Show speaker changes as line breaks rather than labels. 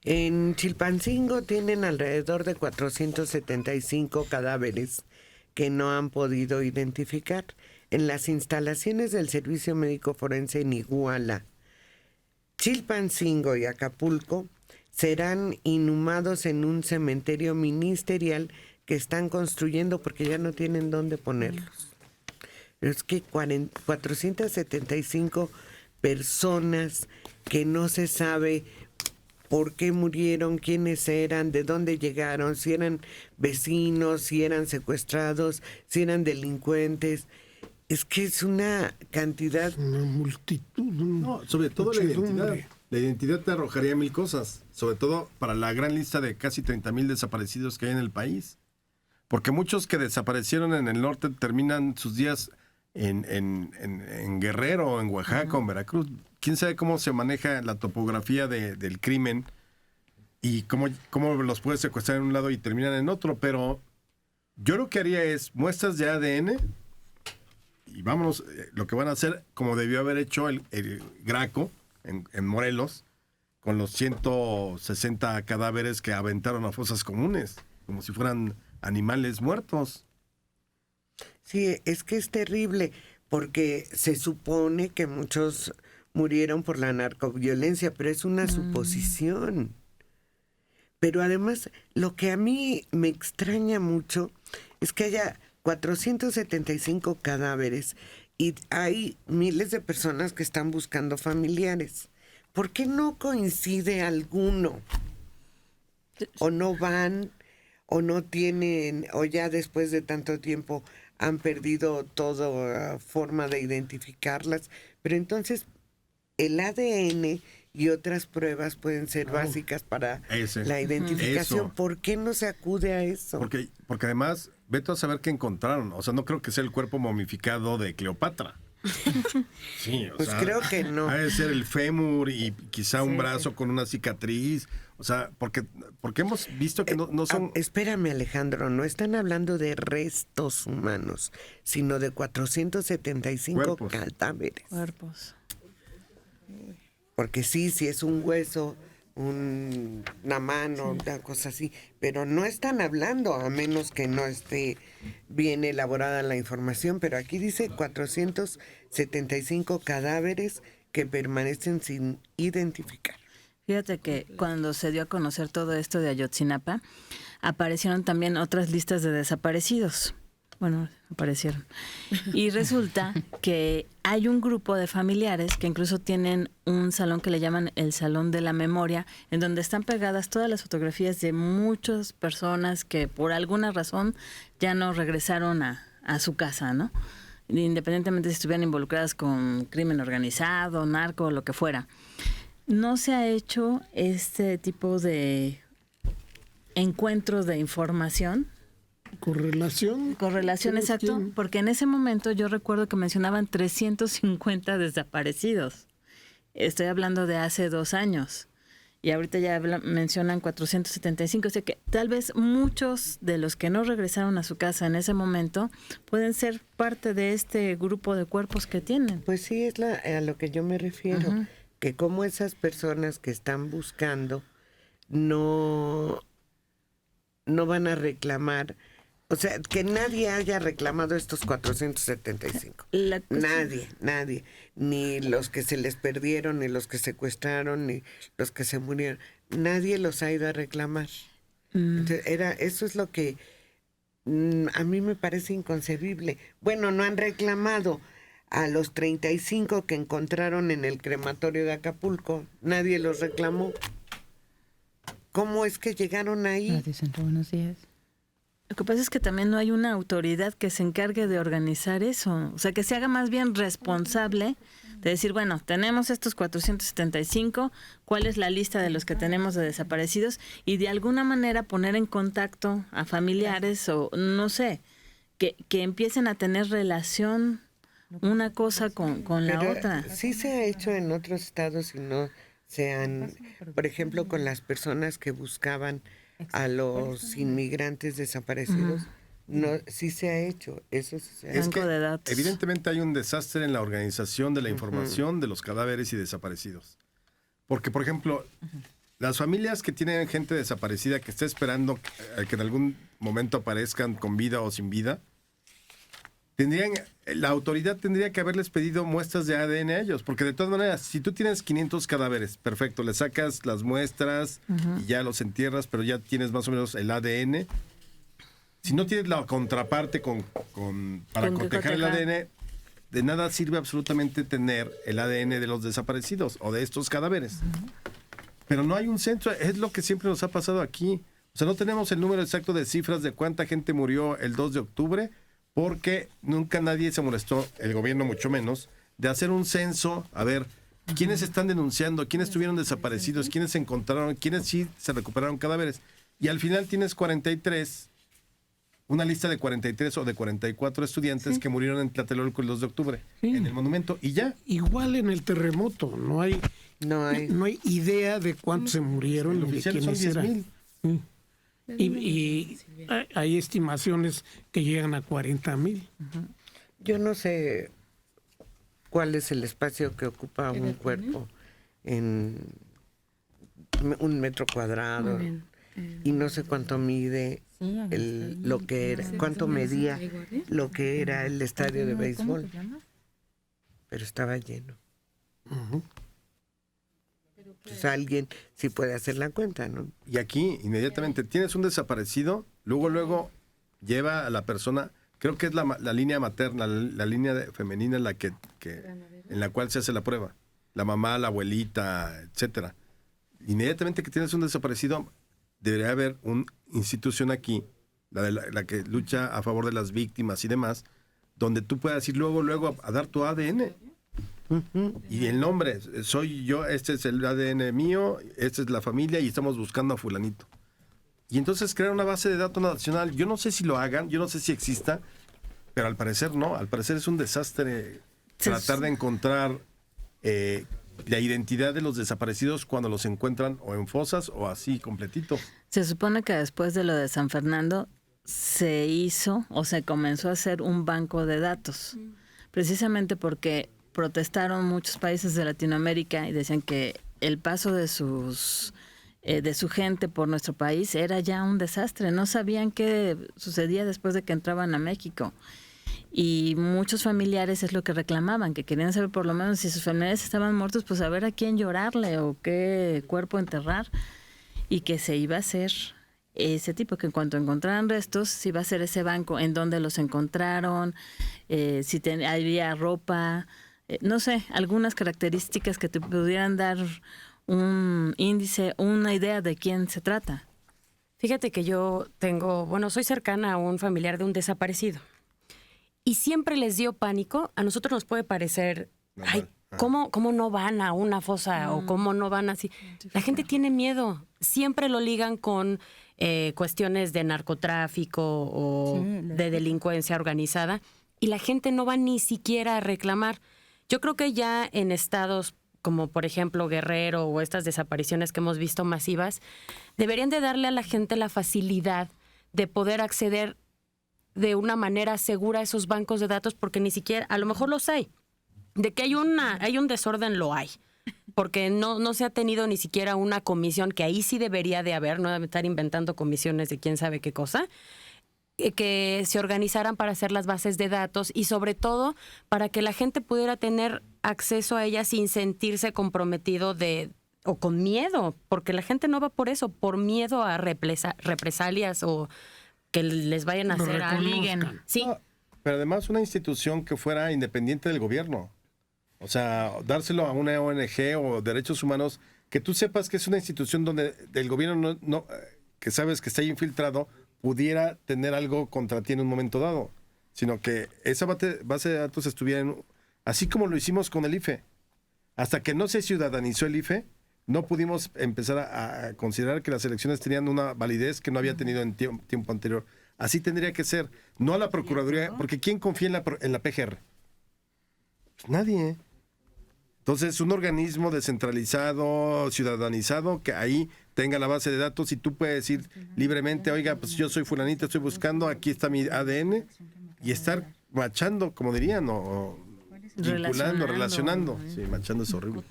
En Chilpancingo tienen alrededor de 475 cadáveres que no han podido identificar. En las instalaciones del Servicio Médico Forense en Iguala, Chilpancingo y Acapulco serán inhumados en un cementerio ministerial que están construyendo porque ya no tienen dónde ponerlos. Es que 475 personas que no se sabe por qué murieron, quiénes eran, de dónde llegaron, si eran vecinos, si eran secuestrados, si eran delincuentes. Es que es una cantidad...
Una multitud.
No, sobre todo la identidad. La identidad te arrojaría mil cosas, sobre todo para la gran lista de casi 30,000 desaparecidos que hay en el país. Porque muchos que desaparecieron en el norte terminan sus días en Guerrero, en Oaxaca, o en Veracruz. ¿Quién sabe cómo se maneja la topografía del crimen y cómo los puede secuestrar en un lado y terminan en otro? Pero yo lo que haría es muestras de ADN y vámonos, lo que van a hacer, como debió haber hecho el Graco en Morelos, con los 160 cadáveres que aventaron a fosas comunes, como si fueran animales muertos.
Sí, es que es terrible, porque se supone que muchos murieron por la narcoviolencia, pero es una suposición. Pero además, lo que a mí me extraña mucho es que haya 475 cadáveres y hay miles de personas que están buscando familiares. ¿Por qué no coincide alguno? O no van, o no tienen, o ya después de tanto tiempo han perdido toda forma de identificarlas. Pero entonces el ADN y otras pruebas pueden ser básicas para la identificación.
Eso.
¿Por qué no se acude a eso?
Porque además, vete a saber qué encontraron. O sea, no creo que sea el cuerpo momificado de Cleopatra. Sí, o
pues
sea,
creo que no.
Ha de ser el fémur y quizá un brazo con una cicatriz. O sea, porque hemos visto que no son...
Espérame, Alejandro, no están hablando de restos humanos, sino de 475 cadáveres.
Cuerpos.
Porque sí es un hueso, una mano, una cosa así, pero no están hablando, a menos que no esté bien elaborada la información, pero aquí dice 475 cadáveres que permanecen sin identificar.
Fíjate que cuando se dio a conocer todo esto de Ayotzinapa, aparecieron también otras listas de desaparecidos. Bueno, aparecieron. Y resulta que hay un grupo de familiares que incluso tienen un salón que le llaman el Salón de la Memoria, en donde están pegadas todas las fotografías de muchas personas que por alguna razón ya no regresaron a su casa, ¿no? Independientemente si estuvieran involucradas con crimen organizado, narco, lo que fuera. No se ha hecho este tipo de encuentros de información.
Correlación,
exacto, porque en ese momento yo recuerdo que mencionaban 350 desaparecidos. Estoy hablando de hace 2 años. Y ahorita ya mencionan 475. O sea que tal vez muchos de los que no regresaron a su casa en ese momento pueden ser parte de este grupo de cuerpos que tienen.
Pues sí, es a lo que yo me refiero. Uh-huh. Que como esas personas que están buscando no van a reclamar, o sea, que nadie haya reclamado estos 475. Nadie. Ni los que se les perdieron, ni los que secuestraron, ni los que se murieron. Nadie los ha ido a reclamar. Entonces, eso es lo que a mí me parece inconcebible. Bueno, no han reclamado a los 35 que encontraron en el crematorio de Acapulco. Nadie los reclamó. ¿Cómo es que llegaron ahí?
Buenos días. Lo que pasa es que también no hay una autoridad que se encargue de organizar eso. O sea, que se haga más bien responsable de decir, bueno, tenemos estos 475, ¿cuál es la lista de los que tenemos de desaparecidos? Y de alguna manera poner en contacto a familiares o no sé, que empiecen a tener relación una cosa con la otra.
Sí se ha hecho en otros estados y no se han, por ejemplo, con las personas que buscaban a los inmigrantes desaparecidos. No, sí se ha hecho, eso sí se ha hecho.
Es que evidentemente hay un desastre en la organización de la información de los cadáveres y desaparecidos. Porque, por ejemplo, las familias que tienen gente desaparecida que está esperando que en algún momento aparezcan con vida o sin vida, la autoridad tendría que haberles pedido muestras de ADN a ellos, porque de todas maneras, si tú tienes 500 cadáveres, perfecto, le sacas las muestras y ya los entierras, pero ya tienes más o menos el ADN. Si no tienes la contraparte para cotejar el ADN, de nada sirve absolutamente tener el ADN de los desaparecidos o de estos cadáveres. Pero no hay un centro, es lo que siempre nos ha pasado aquí. O sea, no tenemos el número exacto de cifras de cuánta gente murió el 2 de octubre, porque nunca nadie se molestó, el gobierno mucho menos, de hacer un censo, a ver, quiénes están denunciando, quiénes estuvieron desaparecidos, quiénes se encontraron, quiénes sí se recuperaron cadáveres. Y al final tienes 43, una lista de 43 o de 44 estudiantes que murieron en Tlatelolco el 2 de octubre, en el monumento, y ya.
Igual en el terremoto, no hay idea de cuántos se murieron y de quiénes eran. Y hay estimaciones que llegan a 40,000.
Yo no sé cuál es el espacio que ocupa un cuerpo en 1 metro cuadrado y no sé cuánto mide lo que era, cuánto medía lo que era el estadio de béisbol, pero estaba lleno. Pues alguien sí puede hacer la cuenta, ¿no?
Y aquí, inmediatamente, tienes un desaparecido, luego lleva a la persona, creo que es la línea materna, la línea femenina en la cual se hace la prueba. La mamá, la abuelita, etcétera. Inmediatamente que tienes un desaparecido, debería haber una institución aquí, la que lucha a favor de las víctimas y demás, donde tú puedas ir luego a dar tu ADN. Y el nombre, soy yo, este es el ADN mío, esta es la familia y estamos buscando a fulanito. Y entonces crear una base de datos nacional, yo no sé si lo hagan, yo no sé si exista, pero al parecer no, al parecer es un desastre tratar de encontrar la identidad de los desaparecidos cuando los encuentran o en fosas o así completito.
Se supone que después de lo de San Fernando se hizo o se comenzó a hacer un banco de datos, precisamente porque protestaron muchos países de Latinoamérica y decían que el paso de su gente por nuestro país era ya un desastre. No sabían qué sucedía después de que entraban a México. Y muchos familiares es lo que reclamaban, que querían saber por lo menos si sus familiares estaban muertos, pues saber a quién llorarle o qué cuerpo enterrar. Y que se iba a hacer ese tipo, que en cuanto encontraran restos, se iba a hacer ese banco, en dónde los encontraron, si había ropa, no sé, algunas características que te pudieran dar un índice, una idea de quién se trata.
Fíjate que yo soy cercana a un familiar de un desaparecido. Y siempre les dio pánico. A nosotros nos puede parecer, ay, ¿cómo no van a una fosa o cómo no van así? La gente tiene miedo. Siempre lo ligan con cuestiones de narcotráfico o de delincuencia organizada. Y la gente no va ni siquiera a reclamar. Yo creo que ya en estados como por ejemplo Guerrero o estas desapariciones que hemos visto masivas, deberían de darle a la gente la facilidad de poder acceder de una manera segura a esos bancos de datos, porque ni siquiera, a lo mejor los hay. De que hay un desorden, lo hay. Porque no se ha tenido ni siquiera una comisión, que ahí sí debería de haber, no debe estar inventando comisiones de quién sabe qué cosa, que se organizaran para hacer las bases de datos y sobre todo para que la gente pudiera tener acceso a ellas sin sentirse comprometido o con miedo, porque la gente no va por eso, por miedo a represalias o que les vayan a hacer algo. Sí.
No, pero además una institución que fuera independiente del gobierno. O sea, dárselo a una ONG o derechos humanos, que tú sepas que es una institución donde el gobierno que sabes que está ahí infiltrado, pudiera tener algo contra ti en un momento dado, sino que esa base de datos estuviera así como lo hicimos con el IFE. Hasta que no se ciudadanizó el IFE, no pudimos empezar a considerar que las elecciones tenían una validez que no había tenido en tiempo anterior. Así tendría que ser, no a la Procuraduría, porque ¿quién confía en la PGR? Pues nadie, ¿eh? Entonces, un organismo descentralizado, ciudadanizado, que ahí tenga la base de datos y tú puedes decir libremente, oiga, pues yo soy fulanita, estoy buscando, aquí está mi ADN, y estar machando, como dirían, o vinculando, relacionando. Sí, machando es horrible.